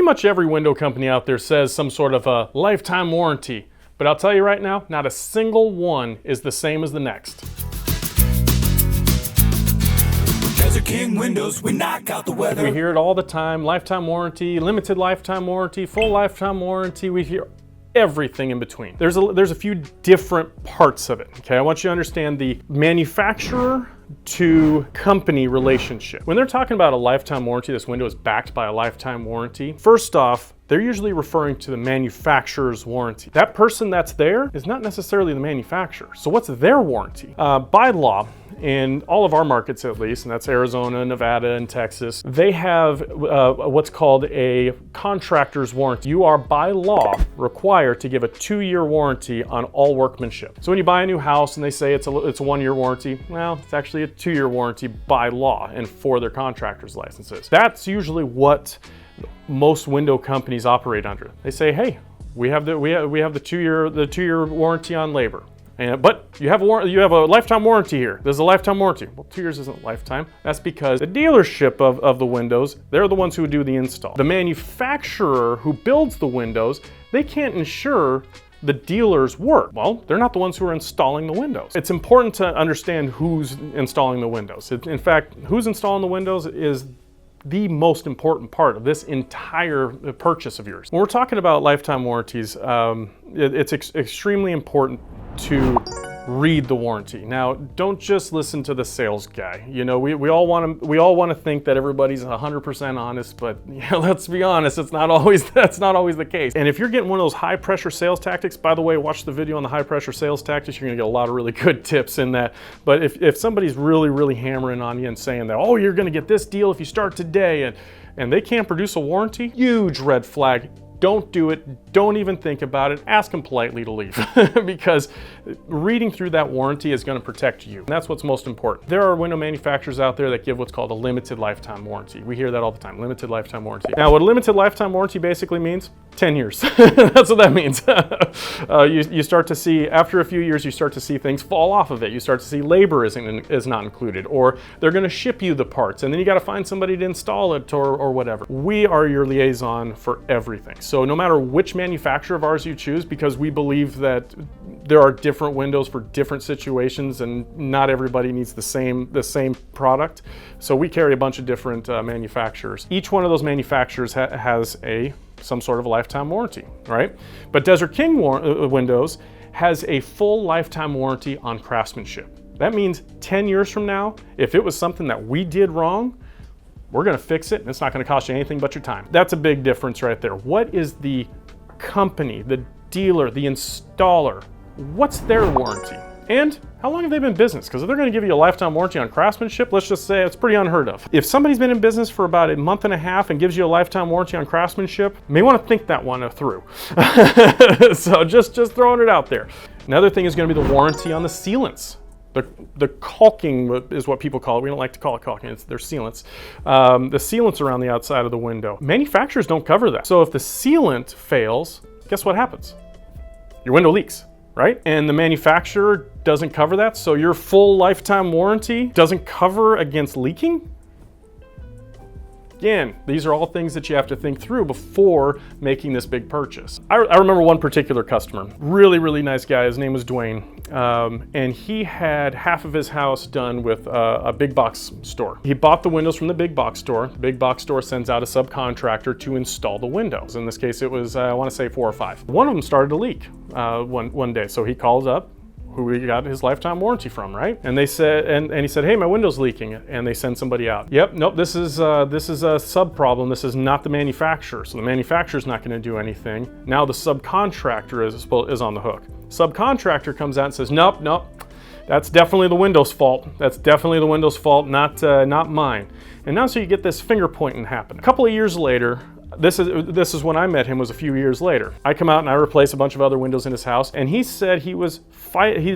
Pretty much every window company out there says some sort of a lifetime warranty, but I'll tell you right now, not a single one is the same as the next. King Windows, we knock out the weather. We hear it all the time, lifetime warranty, limited lifetime warranty, full lifetime warranty. We hear everything in between. There's a few different parts of it, okay? I want you to understand the manufacturer to company relationship. When they're talking about a lifetime warranty, this window is backed by a lifetime warranty. First off, they're usually referring to the manufacturer's warranty. That person that's there is not necessarily the manufacturer. So what's their warranty? By law, in all of our markets at least, and that's Arizona, Nevada, and Texas, they have what's called a contractor's warranty. You are by law required to give a 2-year warranty on all workmanship. So when you buy a new house and they say it's a 1-year warranty, well, it's actually a 2-year warranty by law and for their contractor's licenses. That's usually what most window companies operate under. They say, hey, we have the 2-year warranty on labor. But you have a lifetime warranty here. There's a lifetime warranty. Well, 2 years isn't lifetime. That's because the dealership of the windows, they're the ones who do the install. The manufacturer who builds the windows, they can't ensure the dealer's work. Well, they're not the ones who are installing the windows. It's important to understand who's installing the windows. In fact, who's installing the windows is the most important part of this entire purchase of yours. When we're talking about lifetime warranties, it's extremely important to read the warranty. Now, don't just listen to the sales guy. You know, we all want to think that everybody's 100% honest, but yeah, let's be honest, that's not always the case. And if you're getting one of those high pressure sales tactics, by the way, watch the video on the high pressure sales tactics. You're gonna get a lot of really good tips in that. But if somebody's really hammering on you and saying that, oh, you're gonna get this deal if you start today, and they can't produce a warranty, huge red flag. Don't do it. Don't even think about it. Ask them politely to leave because reading through that warranty is going to protect you. And that's what's most important. There are window manufacturers out there that give what's called a limited lifetime warranty. We hear that all the time, limited lifetime warranty. Now, what a limited lifetime warranty basically means, 10 years. That's what that means. You start to see, after a few years, you start to see things fall off of it. You start to see labor is not included, or they're going to ship you the parts, and then you got to find somebody to install it or whatever. We are your liaison for everything. So no matter which manufacturer of ours you choose, because we believe that there are different windows for different situations and not everybody needs the same product. So we carry a bunch of different manufacturers. Each one of those manufacturers has some sort of a lifetime warranty, right? But Desert King Windows has a full lifetime warranty on craftsmanship. That means 10 years from now, if it was something that we did wrong, we're gonna fix it and it's not gonna cost you anything but your time. That's a big difference right there. What is the company, the dealer, the installer, what's their warranty? And how long have they been in business? Because if they're gonna give you a lifetime warranty on craftsmanship, let's just say it's pretty unheard of. If somebody's been in business for about a month and a half and gives you a lifetime warranty on craftsmanship, you may wanna think that one through. So just throwing it out there. Another thing is gonna be the warranty on the sealants. The caulking is what people call it. We don't like to call it caulking, they're sealants. The sealants around the outside of the window. Manufacturers don't cover that. So if the sealant fails, guess what happens? Your window leaks, right? And the manufacturer doesn't cover that, so your full lifetime warranty doesn't cover against leaking? Again, these are all things that you have to think through before making this big purchase. I remember one particular customer, really nice guy. His name was Dwayne, and he had half of his house done with a big box store. He bought the windows from the big box store. The big box store sends out a subcontractor to install the windows. In this case, it was, I want to say 4 or 5. One of them started to leak one day, so he calls up who we got his lifetime warranty from, right? And they said, and he said, hey, my window's leaking, and they send somebody out. Yep, nope, this is a sub problem. This is not the manufacturer. So the manufacturer's not gonna do anything. Now the subcontractor is on the hook. Subcontractor comes out and says, nope, that's definitely the window's fault. That's definitely the window's fault, not mine. And now so you get this finger pointing happen. A couple of years later, this is when I met him, was a few years later. I come out and I replace a bunch of other windows in his house, and he said he'd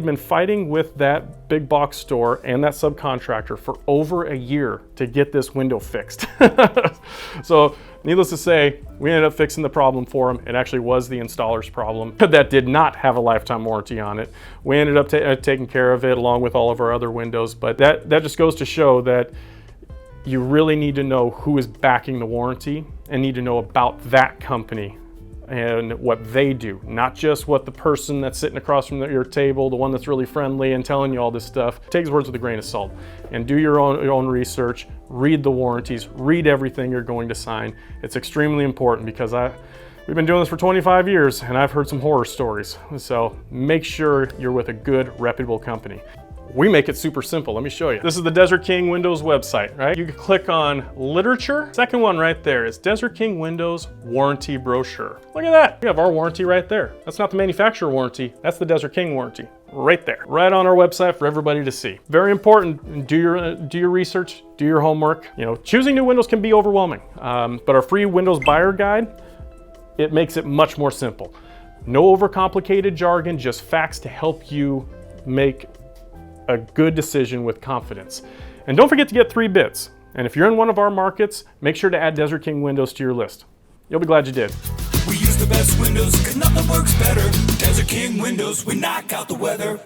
been fighting with that big box store and that subcontractor for over a year to get this window fixed. So needless to say, we ended up fixing the problem for him. It actually was the installer's problem that did not have a lifetime warranty on it. We ended up taking care of it along with all of our other windows, but that just goes to show that you really need to know who is backing the warranty and need to know about that company and what they do, not just what the person that's sitting across from your table, the one that's really friendly and telling you all this stuff. Take his words with a grain of salt and do your own research, read the warranties, read everything you're going to sign. It's extremely important because we've been doing this for 25 years and I've heard some horror stories. So make sure you're with a good, reputable company. We make it super simple. Let me show you. This is the Desert King Windows website, right? You can click on literature. Second one right there is Desert King Windows warranty brochure. Look at that. We have our warranty right there. That's not the manufacturer warranty. That's the Desert King warranty right there, right on our website for everybody to see. Very important. Do your research, do your homework. You know, choosing new windows can be overwhelming, but our free Windows buyer guide, it makes it much more simple. No overcomplicated jargon, just facts to help you make a good decision with confidence. And don't forget to get 3 bids. And if you're in one of our markets, make sure to add Desert King Windows to your list. You'll be glad you did. We use the best windows, cause nothing works better. Desert King Windows, we knock out the weather.